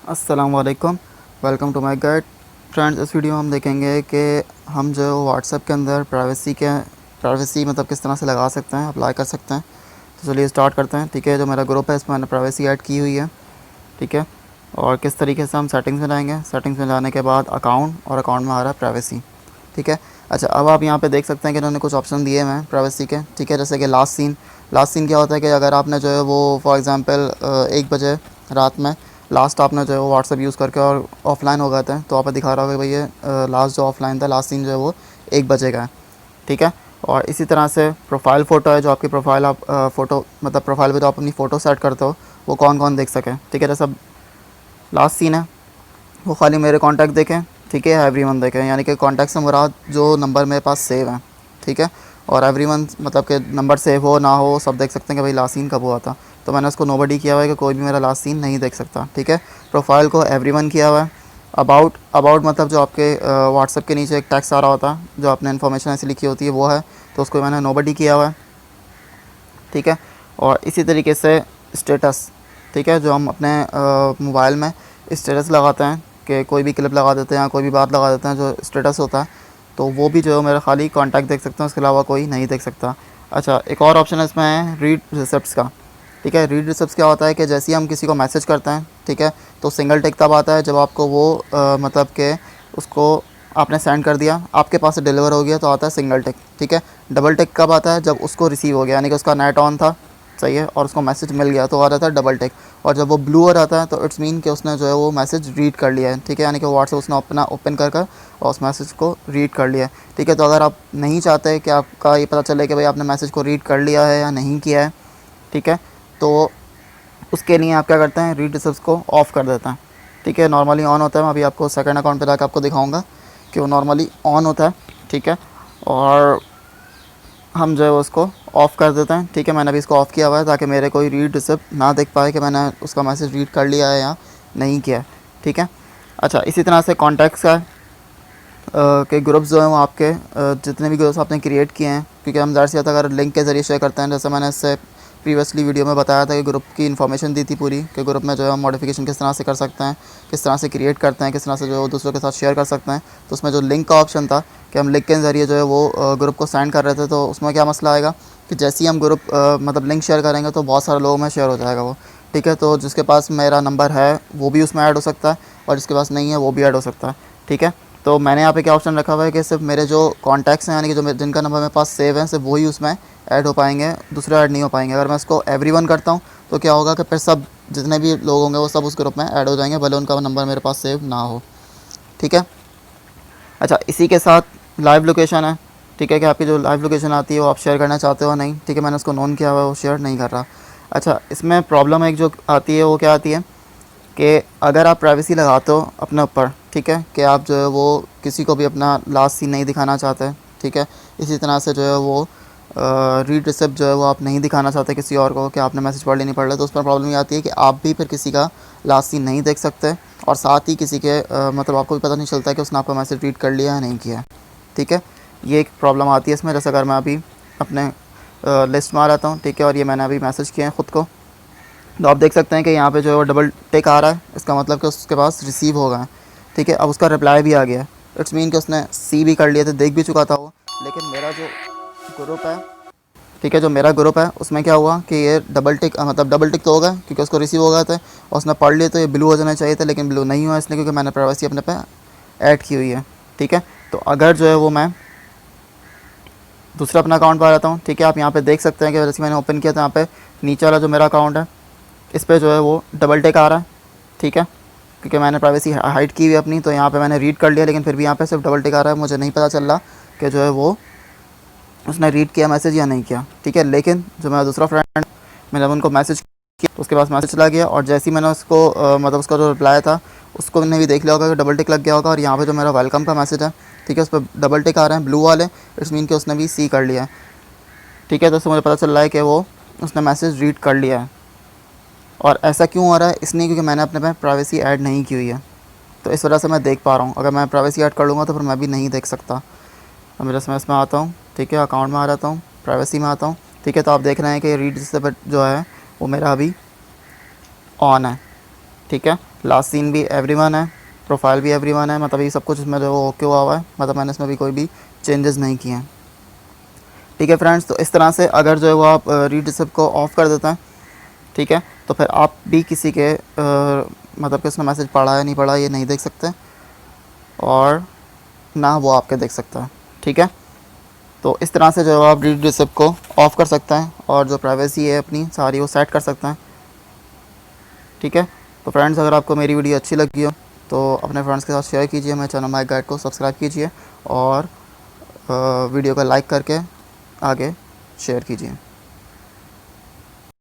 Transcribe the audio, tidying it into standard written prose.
अस्सलाम वालेकुम, welcome to my guide. Friends, इस वीडियो में हम देखेंगे कि हम जो व्हाट्सएप के अंदर प्राइवेसी मतलब किस तरह से लगा सकते हैं, अप्लाई कर सकते हैं। तो चलिए स्टार्ट करते हैं। ठीक है, जो मेरा ग्रुप है इसमें मैंने प्राइवेसी ऐड की हुई है। ठीक है, और किस तरीके से हम सेटिंग्स में जाएंगे। सेटिंग्स में जाने के बाद अकाउंट, और अकाउंट में आ रहा है प्राइवेसी। ठीक है, अच्छा, अब आप यहाँ पे देख सकते हैं कि इन्होंने कुछ ऑप्शन दिए हुए हैं प्राइवेसी के। ठीक है, जैसे कि लास्ट सीन क्या होता है कि अगर आपने जो है वो फॉर एग्ज़ाम्पल 1 बजे रात में लास्ट आपने जो है वो व्हाट्सएप यूज़ करके और ऑफलाइन हो गए थे, तो आप दिखा रहा होगा कि भाई ये लास्ट जो ऑफलाइन था, लास्ट सीन जो है वो 1 बजे का है। ठीक है, और इसी तरह से प्रोफाइल फ़ोटो है, जो आपकी प्रोफाइल आप फ़ोटो मतलब प्रोफाइल पे जो आप अपनी फ़ोटो सेट करते हो वो कौन कौन देख सके। ठीक है, जैसा लास्ट सीन है वो खाली मेरे कॉन्टैक्ट देखें। ठीक है, एवरीवन देखें, यानी कि कॉन्टैक्ट से मुराद जो नंबर मेरे पास सेव हैं। ठीक है, और एवरीवन मतलब कि नंबर सेव हो ना हो सब देख सकते हैं कि भाई लास्ट सीन कब हुआ था। तो मैंने उसको नोबडी किया हुआ है कि कोई भी मेरा लास्ट सीन नहीं देख सकता। ठीक है, प्रोफाइल को एवरीवन किया हुआ है। अबाउट अबाउट मतलब जो आपके व्हाट्सएप के नीचे एक टेक्स्ट आ रहा होता है, जो आपने इन्फॉर्मेशन ऐसी लिखी होती है वो है, तो उसको मैंने नोबडी किया हुआ है। ठीक है, और इसी तरीके से स्टेटस। ठीक है, जो हम अपने मोबाइल में स्टेटस लगाते हैं कि कोई भी क्लिप लगा देते हैं या कोई भी बात लगा देते हैं, जो स्टेटस होता है, तो वो भी जो है मेरा खाली कॉन्टैक्ट देख सकते हैं, उसके अलावा कोई नहीं देख सकता। अच्छा, एक और ऑप्शन है इसमें है रीड रिसिप्ट्स का। ठीक है, रीड रिसिप्ट्स क्या होता है कि जैसे ही हम किसी को मैसेज करते हैं, ठीक है, तो सिंगल टिक तब आता है जब आपको वो मतलब कि उसको आपने सेंड कर दिया, आपके पास से डिलीवर हो गया, तो आता है सिंगल टिक। ठीक है, डबल टिक कब आता है, जब उसको रिसीव हो गया, यानी कि उसका नेट ऑन था, सही है, और उसको मैसेज मिल गया, तो आ रहा था डबल टिक। और जब वो ब्लू हो रहता है तो इट्स मीन कि उसने जो है वो मैसेज रीड कर लिया है। ठीक है, यानी कि व्हाट्सएप उसने अपना ओपन कर कर और उस मैसेज को रीड कर लिया है। ठीक है, तो अगर आप नहीं चाहते कि आपका ये पता चले कि भाई आपने मैसेज को रीड कर लिया है या नहीं किया है, ठीक है, तो उसके लिए आप क्या करते हैं, रीड रिसिप्ट्स को ऑफ़ कर देते हैं। ठीक है, नॉर्मली ऑन होता है, मैं अभी आपको सेकंड अकाउंट पे जाकर आपको दिखाऊंगा कि वो नॉर्मली ऑन होता है। ठीक है, और हम जो है उसको ऑफ़ कर देते हैं। ठीक है, मैंने अभी इसको ऑफ़ किया हुआ है ताकि मेरे कोई रीड रिसिप्ट ना देख पाए कि मैंने उसका मैसेज रीड कर लिया है या नहीं किया है। ठीक है, अच्छा, इसी तरह से कॉन्टैक्ट्स का के ग्रुप्स जो हैं वो आपके जितने भी ग्रुप्स आपने क्रिएट किए हैं, क्योंकि हम ज़ाहिर सी बात है अगर लिंक के ज़रिए शेयर करते हैं, जैसे मैंने इससे प्रीवियसली वीडियो में बताया था कि ग्रुप की इन्फॉर्मेशन दी थी पूरी, कि ग्रुप में जो है हम मॉडिफिकेशन किस तरह से कर सकते हैं, किस तरह से क्रिएट करते हैं, किस तरह से जो है दूसरों के साथ शेयर कर सकते हैं। तो उसमें जो लिंक का ऑप्शन था कि हम लिंक के ज़रिए जो है वो ग्रुप को सेंड कर रहे थे, तो उसमें क्या मसला आएगा कि जैसे ही हम ग्रुप मतलब लिंक शेयर करेंगे तो बहुत सारे लोगों में शेयर हो जाएगा वो। ठीक है, तो जिसके पास मेरा नंबर है वो भी उसमें ऐड हो सकता है, और जिसके पास नहीं है वो भी ऐड हो सकता है। ठीक है, तो मैंने यहाँ पे क्या ऑप्शन रखा हुआ है कि सिर्फ मेरे जो कॉन्टैक्ट्स हैं, यानी कि जो जिनका नंबर मेरे पास सेव है, सिर्फ वही उसमें ऐड हो पाएंगे, दूसरे ऐड नहीं हो पाएंगे। अगर मैं इसको एवरीवन करता हूँ तो क्या होगा कि फिर सब जितने भी लोग होंगे वो सब उस ग्रुप में ऐड हो जाएंगे, भले उनका नंबर मेरे पास सेव ना हो। ठीक है, अच्छा, इसी के साथ लाइव लोकेशन है। ठीक है, कि आपकी जो लाइव लोकेशन आती है वो आप शेयर करना चाहते हो नहीं। ठीक है, मैंने उसको नोन किया हुआ है, वो शेयर नहीं कर रहा। अच्छा, इसमें प्रॉब्लम एक जो आती है वो क्या आती है कि अगर आप प्राइवेसी लगाते हो अपने ऊपर, ठीक है, कि आप जो है वो किसी को भी अपना लास्ट सीन नहीं दिखाना चाहते। ठीक है, इसी तरह से जो है वो रीड रिसिप्ट जो है वो आप नहीं दिखाना चाहते किसी और को कि आपने मैसेज पढ़ ली नहीं पढ़ लिया, तो उस पर प्रॉब्लम ये आती है कि आप भी फिर किसी का लास्ट सीन नहीं देख सकते, और साथ ही किसी के मतलब आपको भी पता नहीं चलता कि उसने आपका मैसेज रीड कर लिया या नहीं किया। ठीक है, ये एक प्रॉब्लम आती है इसमें। जैसे अगर मैं अभी अपने लिस्ट में आ जाता हूँ, ठीक है, और ये मैंने अभी मैसेज किए हैं ख़ुद को, तो आप देख सकते हैं कि यहाँ पे जो है वो डबल टिक आ रहा है, इसका मतलब कि उसके पास रिसीव हो गया है। ठीक है, अब उसका रिप्लाई भी आ गया है, इट्स मीन कि उसने सी भी कर लिया था, देख भी चुका था वो। लेकिन मेरा जो ग्रुप है, ठीक है, जो मेरा ग्रुप है उसमें क्या हुआ कि ये डबल टिक मतलब डबल टिक तो होगा क्योंकि उसको रिसीव हो गया था, और उसने पढ़ लिया, तो ये ब्लू हो जाना चाहिए था, लेकिन ब्लू नहीं हुआ, इसलिए क्योंकि मैंने प्राइवेसी अपने पे ऐड की हुई है। ठीक है, तो अगर जो है वो मैं दूसरा अपना अकाउंट पर आ जाता हूँ, ठीक है, आप यहाँ पे देख सकते हैं कि जैसे मैंने ओपन किया था, यहाँ पे नीचे वाला जो मेरा अकाउंट है इस पर जो है वो डबल टिक आ रहा है। ठीक है, क्योंकि मैंने प्राइवेसी हाइड की हुई अपनी, तो यहाँ पे मैंने रीड कर लिया, लेकिन फिर भी यहाँ पे सिर्फ डबल टिक आ रहा है, मुझे नहीं पता चल रहा कि जो है वो उसने रीड किया मैसेज या नहीं किया। ठीक है, लेकिन जो मेरा दूसरा फ्रेंड, मैंने उनको मैसेज किया तो उसके पास मैसेज चला गया, और जैसे ही मैंने उसको मतलब उसका जो रिप्लाई था उसको मैंने भी देख लिया होगा कि डबल टिक लग गया होगा, और यहाँ पे जो मेरा वेलकम का मैसेज है, ठीक है, उस पर डबल टिक आ रहे हैं ब्लू वाले, इट्स मीन कि उसने भी सी कर लिया है। ठीक है, तो उससे मुझे पता चल रहा है कि वो उसने मैसेज रीड कर लिया है। और ऐसा क्यों हो रहा है, इसलिए क्योंकि मैंने अपने में प्राइवेसी ऐड नहीं की हुई है, तो इस वजह से मैं देख पा रहा हूँ। अगर मैं प्राइवेसी ऐड कर लूँगा तो फिर मैं भी नहीं देख सकता। अब मेरे समय इसमें आता हूँ, ठीक है, अकाउंट में आ जाता हूँ, प्राइवेसी में आता हूँ। ठीक है, तो आप देख रहे हैं कि रीड रिसिप्ट जो है वो मेरा अभी ऑन है। ठीक है। लास्ट सीन भी एवरीवन है, प्रोफाइल भी एवरीवन है, मतलब ये सब कुछ इसमें जो ओके हुआ हुआ है, मतलब मैंने इसमें भी कोई भी चेंजेस नहीं किए हैं। ठीक है फ्रेंड्स, तो इस तरह से अगर जो है वो आप रीड रिसिप्ट को ऑफ़ कर देते हैं, ठीक है, तो फिर आप भी किसी के मतलब कि उसने मैसेज पढ़ा है नहीं पढ़ा ये नहीं देख सकते, और ना वो आपके देख सकता है। ठीक है, तो इस तरह से जो है आप रीड रिसिप्ट को ऑफ़ कर सकते हैं और जो प्राइवेसी है अपनी सारी वो सेट कर सकते हैं। ठीक है, तो फ्रेंड्स अगर आपको मेरी वीडियो अच्छी लगी हो तो अपने फ्रेंड्स के साथ शेयर कीजिए, मेरे चैनल माय गाइड को सब्सक्राइब कीजिए और वीडियो को लाइक करके आगे शेयर कीजिए।